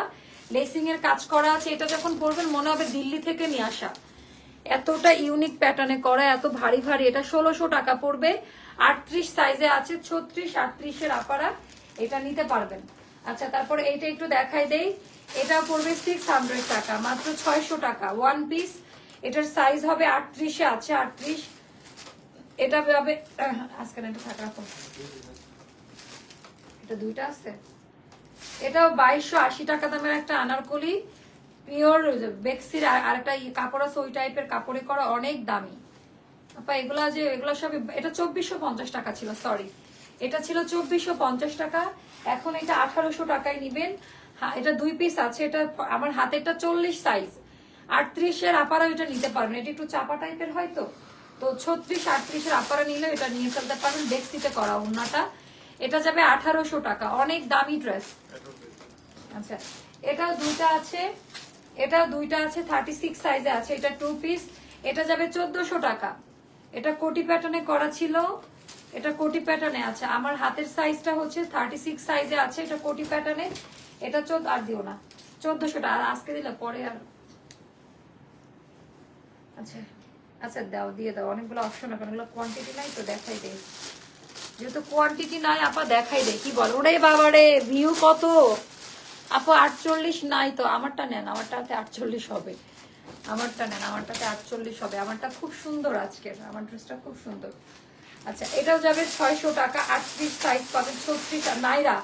লেসিং এর কাজ করা আছে। এটা যখন পরবেন মনে হবে দিল্লি থেকে নিয়ে আসা, এতটা ইউনিক প্যাটার্নে করা, এত ভারী ভারী। এটা 1600 টাকা পড়বে। 38 সাইজে আছে, 36, 38 এর আপারা এটা নিতে পারবেন। আচ্ছা, তারপরে এইটা একটু দেখাই দেই। এটা পড়বে 600 টাকা, মাত্র 600 টাকা ওয়ান পিস। এটার সাইজ হবে 38 এ আছে, 38। এটা হবে আজকে না, এটা থাকা রাখো, এটা দুইটা আছে। এটাও 2280 টাকা দামের একটা আনারকলি পিওর বেক্সির আরেকটা কাপড় আছে, ওই টাইপের কাপড়ে করা, অনেক দামি আপা এগুলা। যে এগুলা সব, এটা 2450 টাকা ছিল, সরি এটা ছিল 2450 টাকা, এখন এটা 1800 টাকায় নিবেন। এটা 2 পিস আছে, এটা আমার হাতেরটা 40 সাইজ, 38 এর আপারা এটা নিতে পারবেন। এটা একটু চাপা টাইপের হয় তো 36, 38 এর আপারা নিলে এটা নিয়ে ফেলতে পারবেন। বেক্সিতে করা ওন্নাটা, এটা যাবে 1800 টাকা, অনেক দামি ড্রেস। আচ্ছা, এটাও দুইটা আছে, এটাও দুইটা আছে, 36 সাইজে আছে, এটা 2 পিস, এটা যাবে 1400 টাকা। এটা কোটি প্যাটার্নে করা ছিল, এটা কোটি প্যাটার্নে আছে। আমার হাতের সাইজটা হচ্ছে 36 সাইজে আছে, এটা কোটি প্যাটার্নে। এটা 14 আর দিও না, 1400 টাকা আজকে দিলে পরে আর। আচ্ছা আচ্ছা দাও, দিয়ে দাও, অনেকগুলো অপশন আছে, অনেকগুলো কোয়ান্টিটি নাই তো, দেখাই দেই। যেহেতু কোয়ান্টিটি নাই আপা দেখাই দেই। কি বল ওরে বাবারে, ভিউ কত আপা, 48 নাই তো। আমারটা নেন, আমারটাতে 48 হবে, আমারটা নেন, আমারটাতে 48 হবে। আমারটা খুব সুন্দর আজকের, আমার ড্রেসটা খুব সুন্দর। আচ্ছা, এটাও যাবে 600 টাকা, 38 সাইজ পাবেন, 36 নাইরা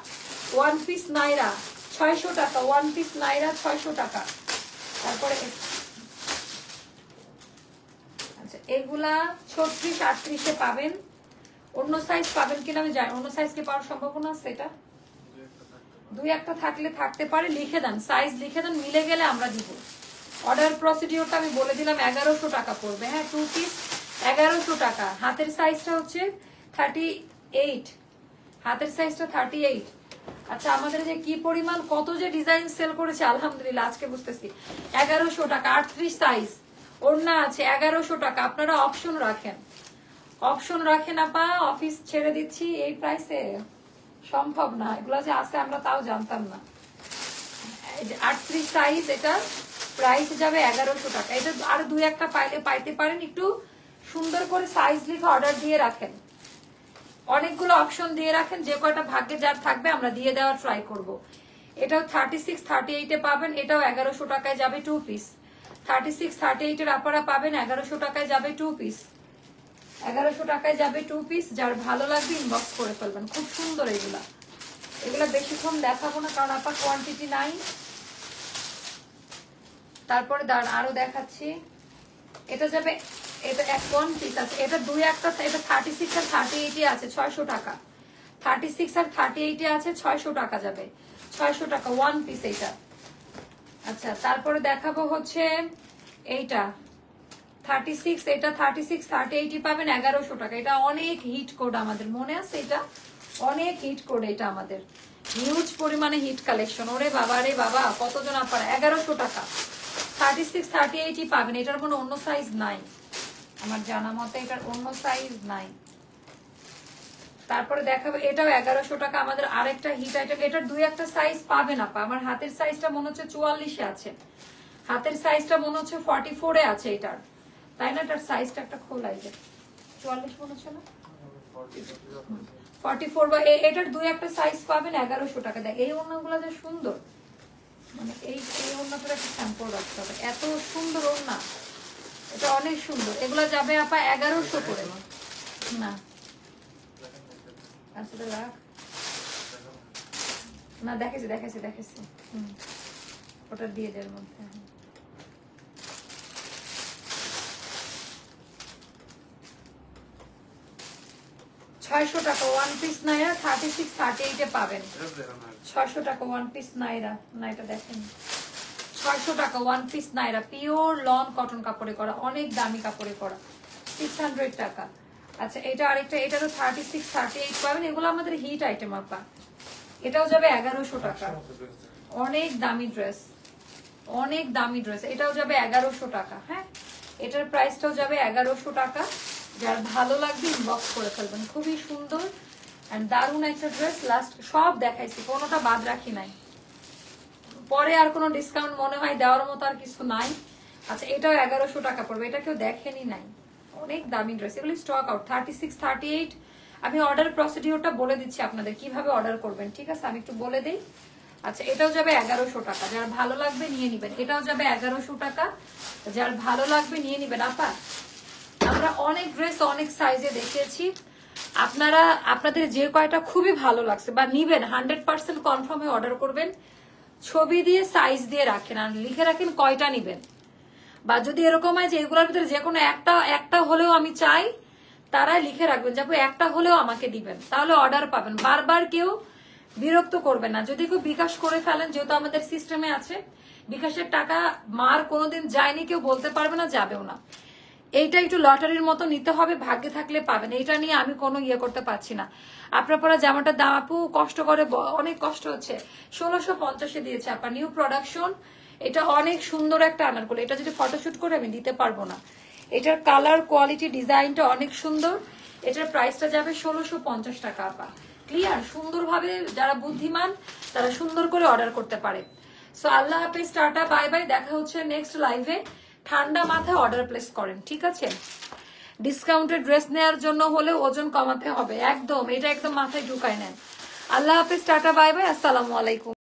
ওয়ান পিস, নাইরা 600 টাকা ওয়ান পিস, নাইরা 600 টাকা। তারপরে আচ্ছা, এগুলা 36, 38 পাবেন। অন্য সাইজ পাবেন কিনা আমি জানি, অন্য সাইজ কি পাওয়ার সম্ভাবনা আছে? এটা দুই একটা থাকলে থাকতে পারে, লিখে দেন, সাইজ লিখে দেন, মিলে গেলে আমরা দিব। অর্ডার প্রসিডিওরটা আমি বলে দিলাম, 1100 টাকা পড়বে। হ্যাঁ, 2 পিস 1100 টাকা। হাতের সাইজটা হচ্ছে 38, হাতের সাইজটা 38। আচ্ছা, আমাদের যে কি পরিমাণ কত যে ডিজাইন সেল করেছে আলহামদুলিল্লাহ, আজকে বুঝতেছি। 1100 টাকা, 38 সাইজ, ওড়না আছে, 1100 টাকা। আপনারা অপশন রাখেন, অপশন রাখেন আপা, অফিস ছেড়ে দিচ্ছি এই প্রাইসে সম্ভব না। এগুলো যে আছে আমরা তাও জানতাম না। 38 সাইজ, এটা প্রাইস যাবে 1100 টাকা। এটা আর দুই একটা পাইলে পাইতে পারেন, একটু সুন্দর করে সাইজ লিখে অর্ডার দিয়ে রাখেন, অনেকগুলো অপশন দিয়ে রাখেন, যে কয়টা ভাগ্যে যার থাকবে আমরা দিয়ে দেওয়ার ট্রাই করব। এটাও 36, 38 এ পাবেন, এটাও 1100 টাকায় যাবে 2 পিস। 36, 38 এর আপনারা পাবেন 1100 টাকায় যাবে 2 পিস, 1100 টাকায় যাবে 2 পিস। যার ভালো লাগবে ইনবক্স করে ফেলবেন, খুব সুন্দর এগুলা। এগুলা বেশিক্ষণ দেখাবো না কারণ আপা কোয়ান্টিটি নাই। তারপরে দাঁড়ান আরো দেখাচ্ছি। এটা যাবে, এটা এক ওয়ান পিস আছে, এটা দুই একটা, এটা 36 আর 38 আছে 600 টাকা, 36 আর 38 আছে 600 টাকা যাবে, 600 টাকা ওয়ান পিস এটা। আচ্ছা, তারপরে দেখাবো হচ্ছে এইটা 36, এটা 36, 38 পাবেন 1100 টাকা। এটা অনেক হিট কোড, আমাদের মনে আছে, এটা অনেক হিট কোড, এটা আমাদের হিউজ পরিমাণে হিট কালেকশন। ওরে বাবা রে বাবা, কতজন আপনারা, 1100 টাকা 36, 38 পাবেন। এটার কোনো অন্য সাইজ নাই আমার জানা মতে, এটার অন্য সাইজ নাই। তারপরে দেখাবো এটাও 1100 টাকা, আমাদের আরেকটা হিট আইটেম। এটার দুই একটা সাইজ পাবেন আপা। আমার হাতের সাইজটা মনে হচ্ছে 44 এ আছে, হাতের সাইজটা মনে হচ্ছে 44 এ আছে এটার, তাই না? এটার সাইজটা একটা খোলাই যায়, 44 মনে হচ্ছে না, 44 বা এটার দুই একটা সাইজ পাবেন 1100 টাকা। দেখ এই ওড়নাগুলো যে সুন্দর, মানে এই ওড়নাটার একটা স্যাম্পল রাখতে হবে, এত সুন্দর ওড়না, এটা অনেক সুন্দর। এগুলো যাবে আপা 1100 করে না। আচ্ছা রাখ না, দেখেছি দেখেছি দেখেছি, ওটা দিয়ে দেওয়ার মধ্যে। 600 টাকা ওয়ান পিস নাইরা, 36, 38 এ পাবেন। 600 টাকা ওয়ান পিস নাইরা, না এটা দেখেন, 600 টাকা ওয়ান পিস নাইরা, পিওর লন কটন কাপড়ে করা, অনেক দামি কাপড়ে করা, 600 টাকা। আচ্ছা, এটা আরেকটা, এটারও 36, 38 পাবেন। এগুলো আমাদের হিট আইটেম আপা। এটাও যাবে 1100 টাকা, অনেক দামি ড্রেস, অনেক দামি ড্রেস। এটাও যাবে 1100 টাকা। হ্যাঁ, এটার প্রাইসটাও যাবে 1100 টাকা। যার ভালো লাগবে ইনবক্স করে ফেলবেন, খুবই সুন্দর এন্ড দারুন একটা ড্রেস, লাস্ট সব দেখাইছি, কোনোটা বাদ রাখি নাই। পরে আর কোনো ডিসকাউন্ট মনে হয় দেওয়ার মতো আর কিছু নাই। আচ্ছা এটাও 1100 টাকা পড়বে, এটা কেউ দেখেনি নাই, অনেক দামি ড্রেস, এগুলি স্টক আউট 36, 38। আমি অর্ডার প্রসিডিওরটা বলে দিচ্ছি আপনাদের কিভাবে অর্ডার করবেন, ঠিক আছে, আমি একটু বলে দিই। আচ্ছা এটাও যাবে 1100 টাকা, যার ভালো লাগবে নিয়ে নিবেন। এটাও যাবে 1100 টাকা, যার ভালো লাগবে নিয়ে নিবেন। আপা আমরা অনেক ড্রেস অনেক সাইজে দেখিয়েছি, আপনারা আপনাদের যে কয়টা খুবই ভালো লাগছে বা নিবেন 100% কনফার্মে অর্ডার করবেন, ছবি দিয়ে সাইজ দিয়ে রাখেন আর লিখে রাখেন কয়টা নিবেন। বা যদি এরকম হয় যে এগুলোর ভিতরে যে কোনো একটা হলেও আমি চাই, তারা লিখে রাখবেন যাবো একটা হলেও আমাকে দিবেন, তাহলে অর্ডার পাবেন। বারবার কেউ বিরক্ত করবেন না। যদি কেউ বিকাশ করে ফেলেন, যেহেতু আমাদের সিস্টেমে আছে বিকাশের টাকা মার কোনোদিন যায়নি, কেউ বলতে পারবে না, যাবেও না। এইটা একটু লটারির মতো নিতে হবে, ভাগ্যে থাকলে পাবেন। এইটা নিয়ে আমি কোনো ইয়ে করতে পারছি না। আপনার পরা জামাটার দাম আপু কষ্ট করে, অনেক কষ্ট হচ্ছে, 1650-এ দিয়েছে আপনার নিউ প্রোডাকশন। এটা অনেক সুন্দর একটা আনারকলি, এটা যদি ফটোশুট করে আমি দিতে পারবো না। এটার কালার কোয়ালিটি ডিজাইনটা অনেক সুন্দর। এটার প্রাইসটা যাবে 1650 টাকা আপা। ক্লিয়ার? সুন্দরভাবে যারা বুদ্ধিমান তারা সুন্দর করে অর্ডার করতে পারে। সো আল্লাহ হাফেজ, টাটা, বাই বাই, দেখা হচ্ছে নেক্সট লাইভে। ঠান্ডা মাথায় অর্ডার প্লেস করেন, ঠিক আছে? ডিসকাউন্টেড ড্রেস নেওয়ার জন্য হলে ওজন কমাতে হবে, একদম এটা একদম মাথায় ঢুকায় নেন। আল্লাহ হাফেজ, টাটা, বাই বাই, আসসালামু আলাইকুম।